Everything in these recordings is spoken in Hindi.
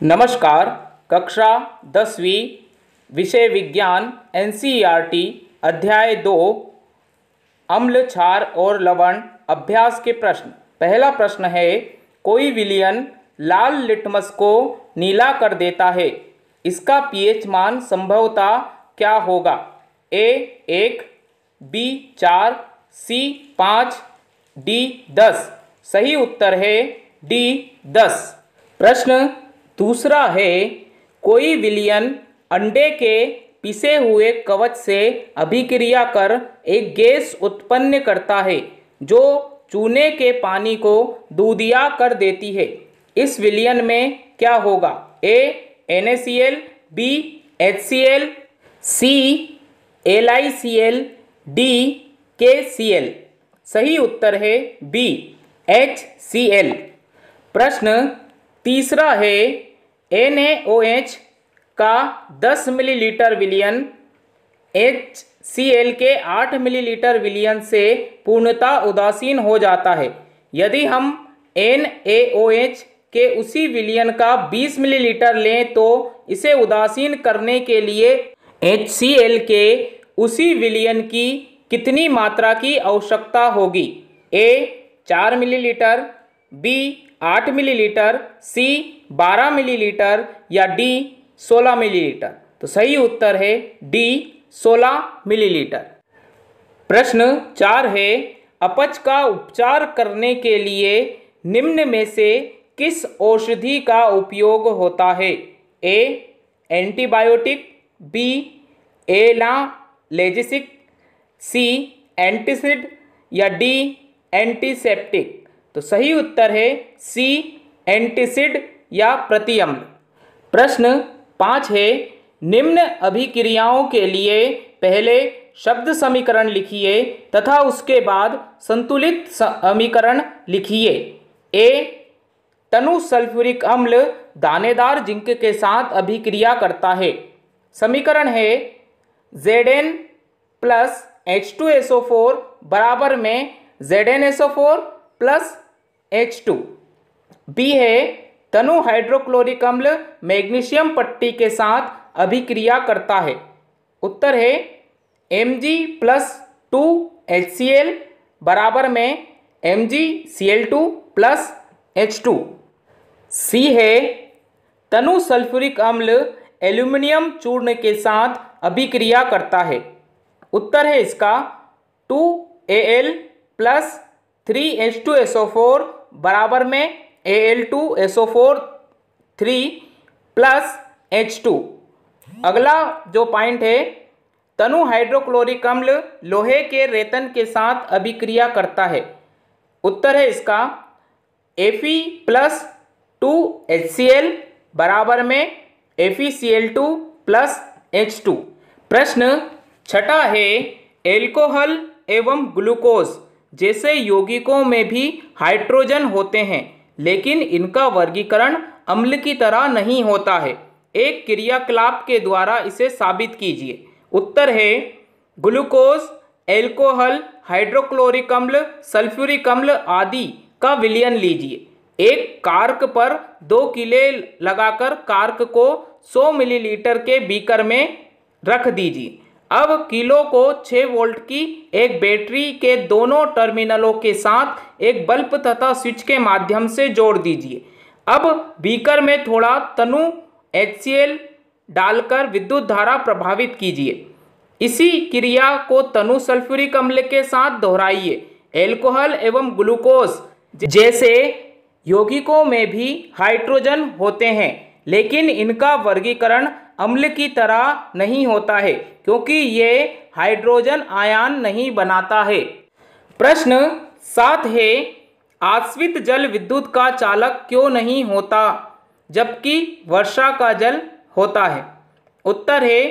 नमस्कार। कक्षा 10वीं विषय विज्ञान NCERT अध्याय 2 अम्ल, क्षार और लवण अभ्यास के प्रश्न। पहला प्रश्न है, कोई विलयन लाल लिटमस को नीला कर देता है, इसका pH मान संभवतः क्या होगा? A 1, B 4, C 5, D 10। सही उत्तर है D 10। प्रश्न दूसरा है, कोई विलयन अंडे के पिसे हुए कवच से अभिक्रिया कर एक गैस उत्पन्न करता है जो चूने के पानी को दूधिया कर देती है। इस विलयन में क्या होगा? A NaCl, B HCl, C LiCl, D KCl। सही उत्तर है B HCl। प्रश्न तीसरा है, NaOH का 10 मिलीलीटर विलयन HCl के 8 मिलीलीटर विलयन से पूर्णतः उदासीन हो जाता है। यदि हम NaOH के उसी विलयन का 20 मिलीलीटर लें तो इसे उदासीन करने के लिए HCl के उसी विलयन की कितनी मात्रा की आवश्यकता होगी? A 4 millilitre, B 8 millilitre, C 12 millilitre या D 16 मिलीलीटर। तो सही उत्तर है D 16 मिलीलीटर। प्रश्न 4 है, अपच का उपचार करने के लिए निम्न में से किस औषधि का उपयोग होता है? A antibiotic, B analgesic, C एंटीसिड या D एंटीसेप्टिक। तो सही उत्तर है C एंटीसिड या प्रतिअम्ल। प्रश्न 5 है, निम्न अभिक्रियाओं के लिए पहले शब्द समीकरण लिखिए तथा उसके बाद संतुलित समीकरण लिखिए। A तनु सल्फ्यूरिक अम्ल दानेदार जिंक के साथ अभिक्रिया करता है। समीकरण है Zn प्लस H2SO4 बराबर में ZnSO4 प्लस H2। B है, तनु हाइड्रोक्लोरिक अम्ल मैग्नीशियम पट्टी के साथ अभिक्रिया करता है। उत्तर है Mg प्लस 2HCl बराबर में MgCl2 प्लस H2। C है, तनु सल्फ्यूरिक अम्ल एल्यूमिनियम चूर्ण के साथ अभिक्रिया करता है। उत्तर है इसका 2Al प्लस 3H2SO4 बराबर में Al2SO4 3 प्लस H2। अगला जो पॉइंट है, तनु हाइड्रोक्लोरिक अम्ल लोहे के रेतन के साथ अभिक्रिया करता है। उत्तर है इसका Fe प्लस 2HCl बराबर में FeCl2 प्लस H2। प्रश्न 6 है, एल्कोहल एवं ग्लूकोज जैसे यौगिकों में भी हाइड्रोजन होते हैं, लेकिन इनका वर्गीकरण अम्ल की तरह नहीं होता है। एक क्रियाकलाप के द्वारा इसे साबित कीजिए। उत्तर है ग्लूकोज, एल्कोहल, हाइड्रोक्लोरिक अम्ल, सल्फ्यूरिक अम्ल आदि का विलयन लीजिए। एक कार्क पर 2 किले लगाकर कार्क को 100 मिलीलीटर के बीकर में रख दीजिए। अब किलो को 6 वोल्ट की एक बैटरी के दोनों टर्मिनलों के साथ एक बल्ब तथा स्विच के माध्यम से जोड़ दीजिए। अब बीकर में थोड़ा तनु HCl डालकर विद्युत धारा प्रभावित कीजिए। इसी क्रिया को तनु सल्फ्यूरिक अम्ल के साथ दोहराइए। एल्कोहल एवं ग्लूकोज जैसे यौगिकों में भी हाइड्रोजन होते हैं, लेकिन इनका वर्गीकरण अम्ल की तरह नहीं होता है क्योंकि ये हाइड्रोजन आयन नहीं बनाता है। प्रश्न 7 है, आश्रित जल विद्युत का चालक क्यों नहीं होता जबकि वर्षा का जल होता है? उत्तर है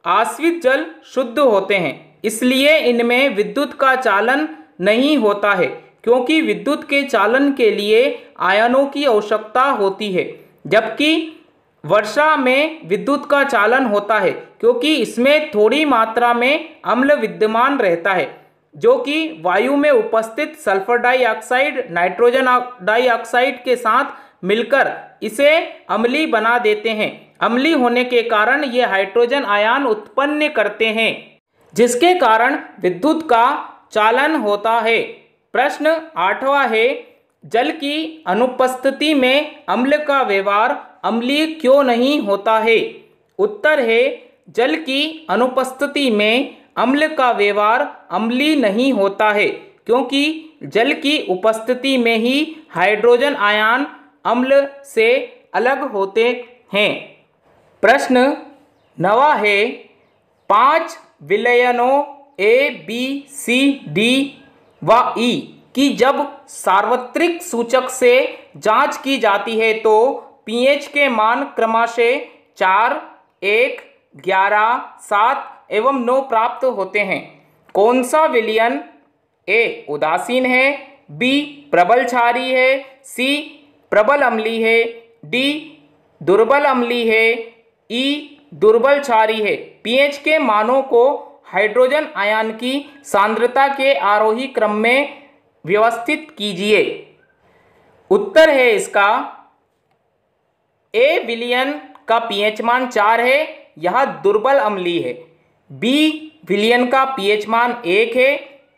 आश्रित जल शुद्ध होते हैं, इसलिए इनमें विद्युत का चालन नहीं होता है क्योंकि विद्युत के चालन के लिए आयनों की आवश्यकता होती है, जबकि वर्षा में विद्युत का चालन होता है क्योंकि इसमें थोड़ी मात्रा में अम्ल विद्यमान रहता है जो कि वायु में उपस्थित सल्फर डाइऑक्साइड, नाइट्रोजन डाइऑक्साइड के साथ मिलकर इसे अम्लीय बना देते हैं। अम्लीय होने के कारण ये हाइड्रोजन आयन उत्पन्न करते हैं, जिसके कारण विद्युत का चालन होता है। प्रश्न 8वां है, जल की अनुपस्थिति में अम्ल का व्यवहार अम्लीय क्यों नहीं होता है? उत्तर है, जल की अनुपस्थिति में अम्ल का व्यवहार अम्लीय नहीं होता है, क्योंकि जल की उपस्थिति में ही हाइड्रोजन आयन अम्ल से अलग होते हैं। प्रश्न 9वां है, 5 विलयनों A, B, C, D व E की जब सार्वत्रिक सूचक से जांच की जाती है तो pH के मान क्रमशः 4, 1, 11, 7 एवं 9 प्राप्त होते हैं। कौन सा विलयन A उदासीन है, B प्रबल क्षारीय है, C प्रबल अम्लीय है, D दुर्बल अम्लीय है, E दुर्बल क्षारीय है? pH के मानों को हाइड्रोजन आयन की सांद्रता के आरोही क्रम में व्यवस्थित कीजिए। उत्तर है इसका, A विलयन का pH मान 4 है, यह दुर्बल अम्लीय है। B विलयन का pH मान 1 है,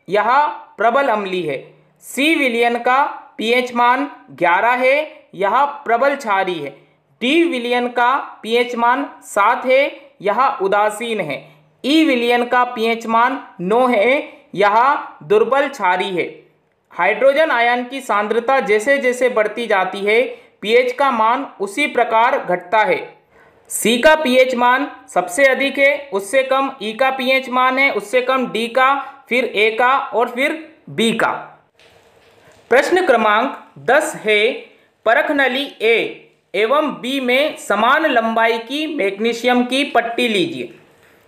यह प्रबल अम्लीय है। C विलयन का pH मान 11 है, यह प्रबल क्षारीय है। D विलयन का pH मान 7 है, यह उदासीन है। E विलयन का pH मान 9 है, यह दुर्बल क्षारीय है। हाइड्रोजन आयन की सांद्रता जैसे जैसे बढ़ती जाती है, pH का मान उसी प्रकार घटता है। C का pH मान सबसे अधिक है, उससे कम E का pH मान है, उससे कम D का, फिर A का और फिर B का। प्रश्न क्रमांक 10 है, परख नली A एवं B में समान लंबाई की मैग्नीशियम की पट्टी लीजिए।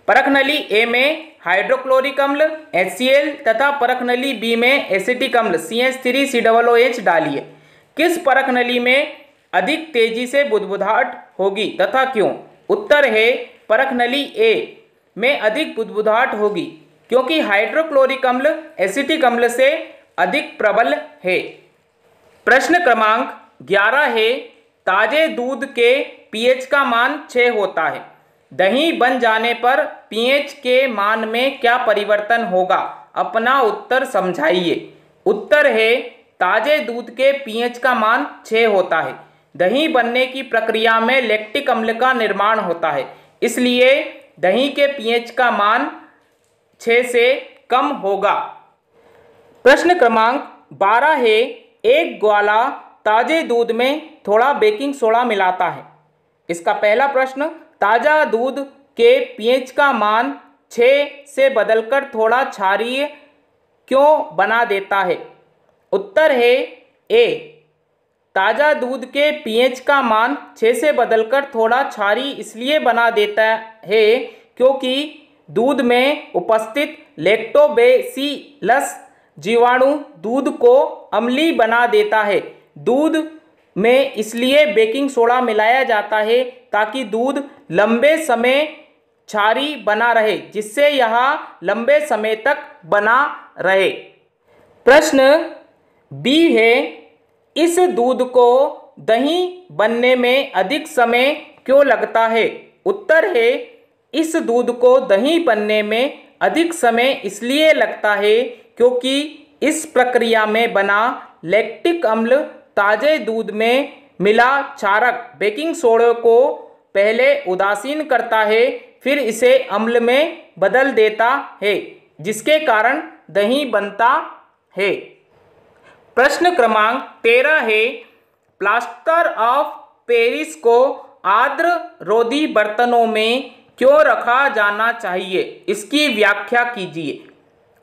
परख नली A में हाइड्रोक्लोरिक अम्ल HCl तथा परख नली B में एसिटिक अम्ल CH3COOH डालिए। किस परख नली में अधिक तेजी से बुदबुदाहट होगी तथा क्यों? उत्तर है, परख नली A में अधिक बुदबुदाहट होगी, क्योंकि हाइड्रोक्लोरिक अम्ल एसिटिक अम्ल से अधिक प्रबल है। प्रश्न क्रमांक 11 है, ताजे दूध के pH का मान 6 होता है। दही बन जाने पर pH के मान में क्या परिवर्तन होगा? अपना उत्तर समझाइए। उत्तर है, ताजे दूध के pH का मान 6 होता है। दही बनने की प्रक्रिया में लैक्टिक अम्ल का निर्माण होता है, इसलिए दही के pH का मान 6 से कम होगा। प्रश्न क्रमांक 12 है, एक ग्वाला ताजे दूध में थोड़ा बेकिंग सोडा मिलाता है। इसका पहला प्रश्न, ताज़ा दूध के pH का मान 6 से बदलकर थोड़ा क्षारीय क्यों बना देता है? उत्तर है A, ताज़ा दूध के pH का मान 6 से बदलकर थोड़ा क्षारीय इसलिए बना देता है क्योंकि दूध में उपस्थित लैक्टोबैसिलस जीवाणु दूध को अम्लीय बना देता है। दूध में इसलिए बेकिंग सोडा मिलाया जाता है ताकि दूध लंबे समय क्षारीय बना रहे, जिससे यह लंबे समय तक बना रहे। प्रश्न B है, इस दूध को दही बनने में अधिक समय क्यों लगता है? उत्तर है, इस दूध को दही बनने में अधिक समय इसलिए लगता है क्योंकि इस प्रक्रिया में बना लैक्टिक अम्ल ताजे दूध में मिला क्षारक बेकिंग सोडा को पहले उदासीन करता है, फिर इसे अम्ल में बदल देता है, जिसके कारण दही बनता है। प्रश्न क्रमांक 13 है, प्लास्टर ऑफ पेरिस को आर्द्र रोधी बर्तनों में क्यों रखा जाना चाहिए? इसकी व्याख्या कीजिए।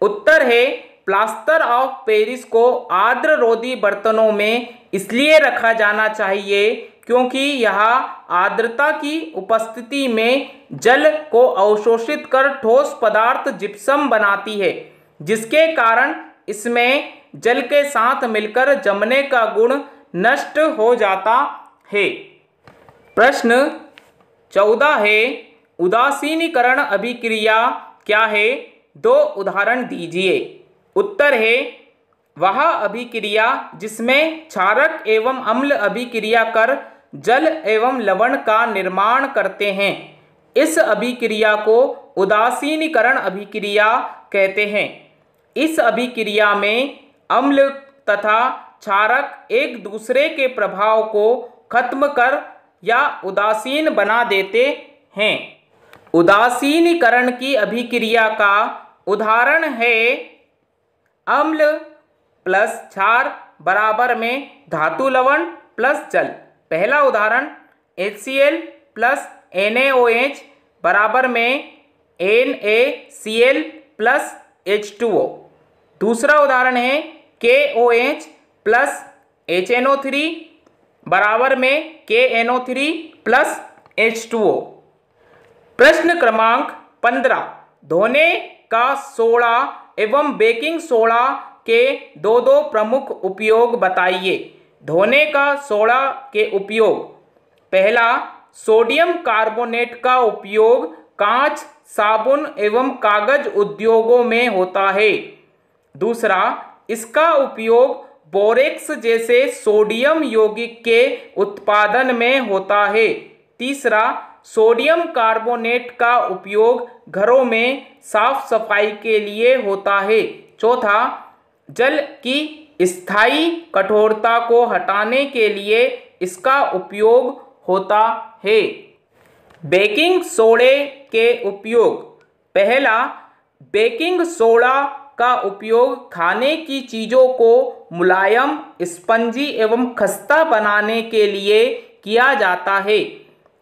उत्तर है, प्लास्टर ऑफ पेरिस को आर्द्र रोधी बर्तनों में इसलिए रखा जाना चाहिए क्योंकि यह आर्द्रता की उपस्थिति में जल को अवशोषित कर ठोस पदार्थ जिप्सम बनाती है, जिसके कारण इसमें जल के साथ मिलकर जमने का गुण नष्ट हो जाता है। प्रश्न 14 है, उदासीनीकरण अभिक्रिया क्या है? 2 उदाहरण दीजिए। उत्तर है, वह अभिक्रिया जिसमें क्षारक एवं अम्ल अभिक्रिया कर जल एवं लवण का निर्माण करते हैं, इस अभिक्रिया को उदासीनीकरण अभिक्रिया कहते हैं। इस अभिक्रिया में अम्ल तथा क्षारक एक दूसरे के प्रभाव को खत्म कर या उदासीन बना देते हैं। उदासीनीकरण की अभिक्रिया का उदाहरण है अम्ल प्लस क्षार बराबर में धातु लवण प्लस जल। पहला उदाहरण HCl प्लस NaOH बराबर में NaCl प्लस H2O। दूसरा उदाहरण है KOH प्लस HNO3 बराबर में KNO3 प्लस H2O। प्रश्न क्रमांक 15, धोने का सोडा एवं बेकिंग सोडा के दो प्रमुख उपयोग बताइए। धोने का सोडा के उपयोग, पहला, सोडियम कार्बोनेट का उपयोग कांच, साबुन एवं कागज उद्योगों में होता है। दूसरा, इसका उपयोग बोरेक्स जैसे सोडियम यौगिक के उत्पादन में होता है। तीसरा, सोडियम कार्बोनेट का उपयोग घरों में साफ सफाई के लिए होता है। चौथा, जल की स्थायी कठोरता को हटाने के लिए इसका उपयोग होता है। बेकिंग सोडे के उपयोग, पहला, बेकिंग सोडा का उपयोग खाने की चीज़ों को मुलायम, स्पंजी एवं खस्ता बनाने के लिए किया जाता है।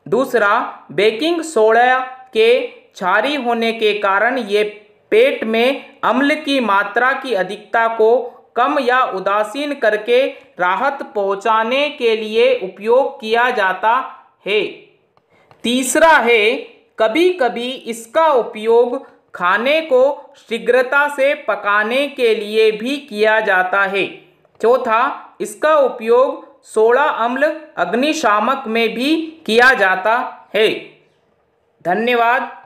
दूसरा, बेकिंग सोडा के क्षारीय होने के कारण ये पेट में अम्ल की मात्रा की अधिकता को कम या उदासीन करके राहत पहुंचाने के लिए उपयोग किया जाता है। तीसरा है, कभी कभी इसका उपयोग खाने को शीघ्रता से पकाने के लिए भी किया जाता है। चौथा, इसका उपयोग सोडा अम्ल अग्निशामक में भी किया जाता है। धन्यवाद।